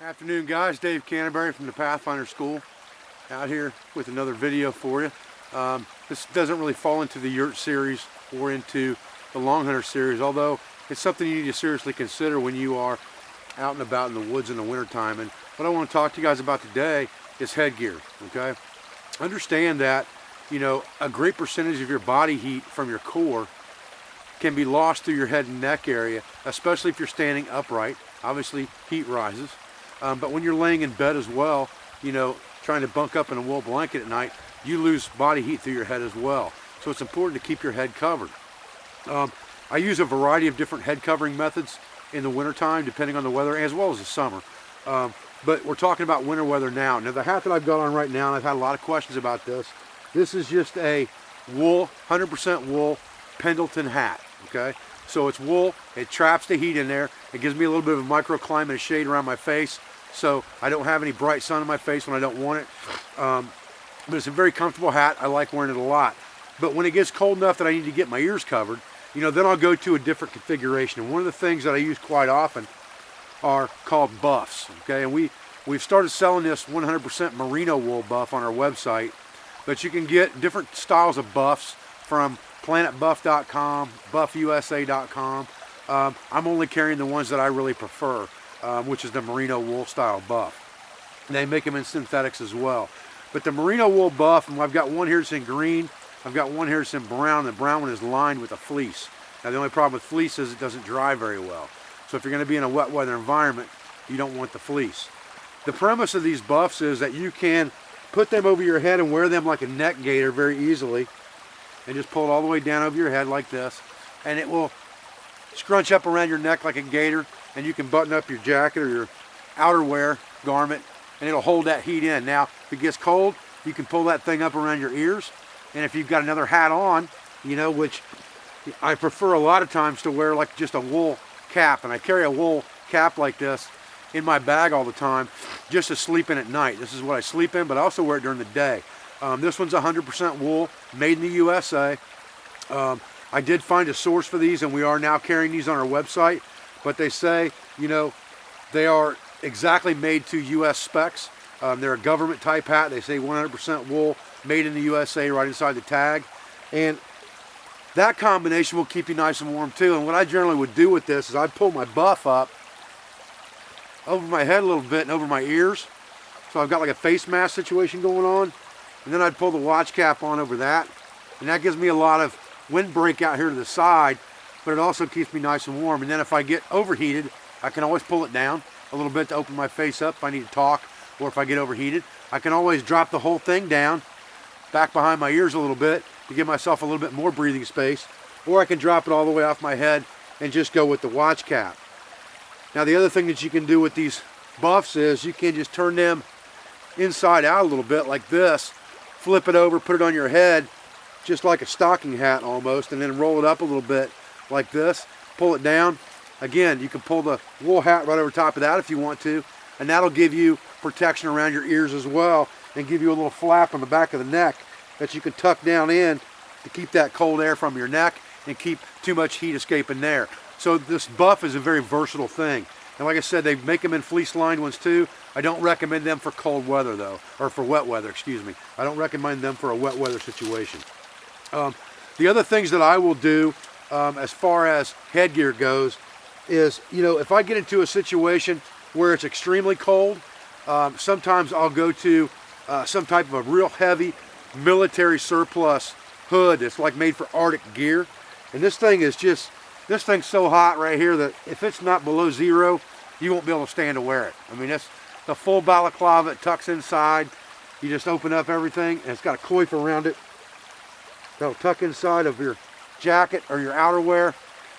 Afternoon guys, Dave Canterbury from the Pathfinder School out here with another video for you. This doesn't really fall into the yurt series or into the long hunter series, although it's something you need to seriously consider when you are out and about in the woods in the wintertime. And what I want to talk to you guys about today is headgear. Okay, understand that, you know, a great percentage of your body heat from your core can be lost through your head and neck area, especially if you're standing upright. Obviously heat rises. But when you're laying in bed as well, you know, trying to bunk up in a wool blanket at night, you lose body heat through your head as well. So it's important to keep your head covered. I use a variety of different head covering methods in the wintertime, depending on the weather, as well as the summer. But we're talking about winter weather now. Now the hat that I've got on right now, and I've had a lot of questions about this, this is just a wool, 100% wool Pendleton hat, okay? So it's wool, it traps the heat in there, it gives me a little bit of a microclimate of shade around my face, so I don't have any bright sun in my face when I don't want it. But it's a very comfortable hat. I like wearing it a lot. But when it gets cold enough that I need to get my ears covered, you know, then I'll go to a different configuration. And one of the things that I use quite often are called buffs, okay? And we've started selling this 100% merino wool buff on our website, but you can get different styles of buffs from planetbuff.com, buffusa.com. I'm only carrying the ones that I really prefer, which is the merino wool style buff. And they make them in synthetics as well. But the merino wool buff, and I've got one here that's in green, I've got one here that's in brown, and the brown one is lined with a fleece. Now the only problem with fleece is it doesn't dry very well. So if you're going to be in a wet weather environment, you don't want the fleece. The premise of these buffs is that you can put them over your head and wear them like a neck gaiter very easily, and just pull it all the way down over your head like this, and it will scrunch up around your neck like a gaiter, and you can button up your jacket or your outerwear garment, and it'll hold that heat in. Now if it gets cold, you can pull that thing up around your ears, and if you've got another hat on, you know, which I prefer a lot of times to wear like just a wool cap, and I carry a wool cap like this in my bag all the time just to sleep in at night. This is what I sleep in, but I also wear it during the day. This one's 100% wool, made in the USA. I did find a source for these, and we are now carrying these on our website, but they say, you know, they are exactly made to US specs. They're a government type hat. They say 100% wool, made in the USA right inside the tag. And that combination will keep you nice and warm too. And what I generally would do with this is I'd pull my buff up over my head a little bit and over my ears. So I've got like a face mask situation going on. And then I'd pull the watch cap on over that. And that gives me a lot of windbreak out here to the side, but it also keeps me nice and warm. And then if I get overheated, I can always pull it down a little bit to open my face up if I need to talk, or if I get overheated. I can always drop the whole thing down back behind my ears a little bit to give myself a little bit more breathing space, or I can drop it all the way off my head and just go with the watch cap. Now the other thing that you can do with these buffs is you can just turn them inside out a little bit like this, flip it over, put it on your head just like a stocking hat almost, and then roll it up a little bit like this, pull it down. Again, you can pull the wool hat right over top of that if you want to, and that'll give you protection around your ears as well, and give you a little flap on the back of the neck that you can tuck down in to keep that cold air from your neck and keep too much heat escaping there. So this buff is a very versatile thing. And like I said, they make them in fleece lined ones too. I don't recommend them for cold weather though, or for wet weather, excuse me. I don't recommend them for a wet weather situation. The other things that I will do as far as headgear goes is, you know, if I get into a situation where it's extremely cold, sometimes I'll go to some type of a real heavy military surplus hood that's like made for Arctic gear. And this thing is just, this thing's so hot right here that if it's not below zero, you won't be able to stand to wear it. I mean, it's the full balaclava, it tucks inside. You just open up everything, and it's got a coif around it that'll tuck inside of your jacket or your outerwear.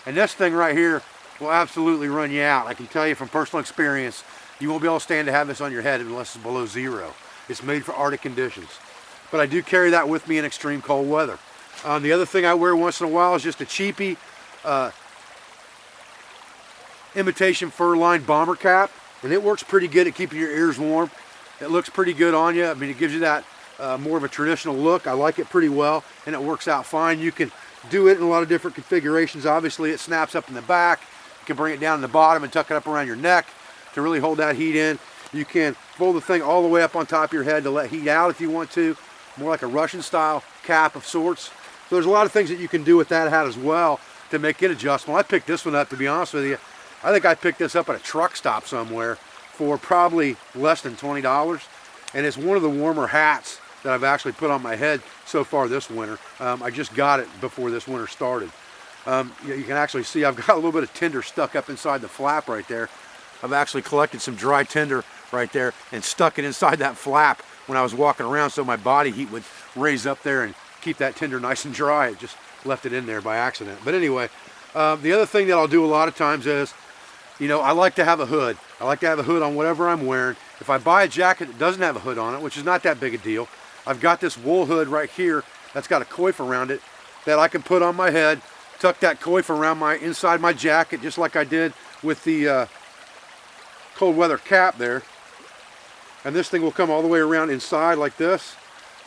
And this thing right here will absolutely run you out. I can tell you from personal experience, you won't be able to stand to have this on your head unless it's below zero. It's made for Arctic conditions. But I do carry that with me in extreme cold weather. The other thing I wear once in a while is just a cheapy imitation fur-lined bomber cap. And it works pretty good at keeping your ears warm. It looks pretty good on you. I mean, it gives you that more of a traditional look. I like it pretty well, and it works out fine. You can do it in a lot of different configurations. Obviously, it snaps up in the back. You can bring it down in the bottom and tuck it up around your neck to really hold that heat in. You can fold the thing all the way up on top of your head to let heat out if you want to, more like a Russian style cap of sorts. So there's a lot of things that you can do with that hat as well to make it adjustable. I picked this one up, to be honest with you. I think I picked this up at a truck stop somewhere for probably less than $20. And it's one of the warmer hats that I've actually put on my head so far this winter. I just got it before this winter started. You can actually see I've got a little bit of tinder stuck up inside the flap right there. I've actually collected some dry tinder right there and stuck it inside that flap when I was walking around so my body heat would raise up there and keep that tinder nice and dry. It just left it in there by accident. But anyway, the other thing that I'll do a lot of times is, you know, I like to have a hood. I like to have a hood on whatever I'm wearing. If I buy a jacket that doesn't have a hood on it, which is not that big a deal, I've got this wool hood right here that's got a coif around it that I can put on my head, tuck that coif around inside my jacket, just like I did with the cold weather cap there. And this thing will come all the way around inside like this,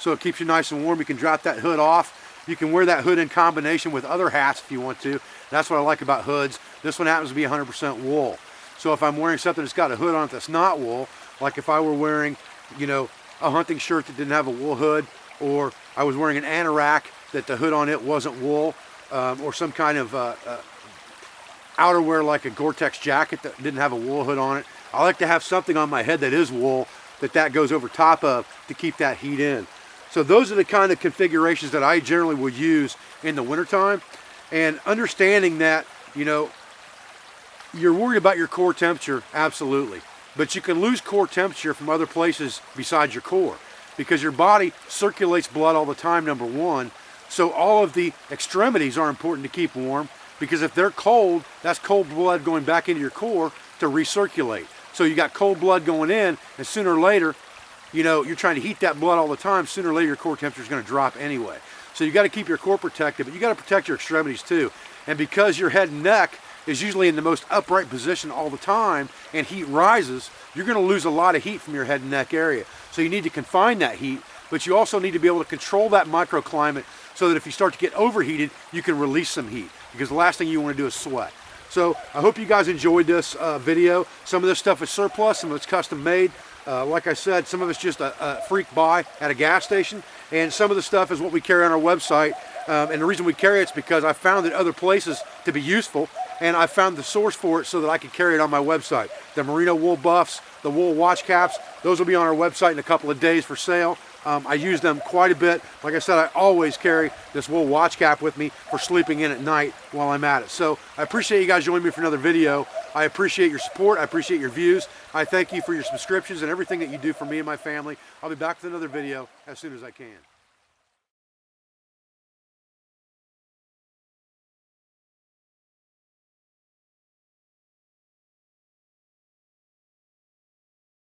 so it keeps you nice and warm. You can drop that hood off. You can wear that hood in combination with other hats if you want to. That's what I like about hoods. This one happens to be 100% wool. So if I'm wearing something that's got a hood on it that's not wool, like if I were wearing, you know, a hunting shirt that didn't have a wool hood, or I was wearing an anorak that the hood on it wasn't wool, or some kind of outerwear like a Gore-Tex jacket that didn't have a wool hood on it, I like to have something on my head that is wool that goes over top of to keep that heat in. So those are the kind of configurations that I generally would use in the wintertime. And understanding that, you know, you're worried about your core temperature, absolutely. But you can lose core temperature from other places besides your core, because your body circulates blood all the time, number one. So all of the extremities are important to keep warm, because if they're cold, that's cold blood going back into your core to recirculate. So you got cold blood going in, and sooner or later, you know, you're trying to heat that blood all the time. Sooner or later, your core temperature is going to drop anyway. So you got to keep your core protected, but you got to protect your extremities too. And because your head and neck is usually in the most upright position all the time, and heat rises, you're going to lose a lot of heat from your head and neck area. So you need to confine that heat, but you also need to be able to control that microclimate so that if you start to get overheated, you can release some heat, because the last thing you want to do is sweat. So I hope you guys enjoyed this video. Some of this stuff is surplus, some of it's custom made. Like I said, some of it's just a freak buy at a gas station, and some of the stuff is what we carry on our website. And the reason we carry it is because I found it other places to be useful, and I found the source for it so that I could carry it on my website. The merino wool buffs, the wool watch caps, those will be on our website in a couple of days for sale. I use them quite a bit. Like I said, I always carry this wool watch cap with me for sleeping in at night while I'm at it. So I appreciate you guys joining me for another video. I appreciate your support. I appreciate your views. I thank you for your subscriptions and everything that you do for me and my family. I'll be back with another video as soon as I can.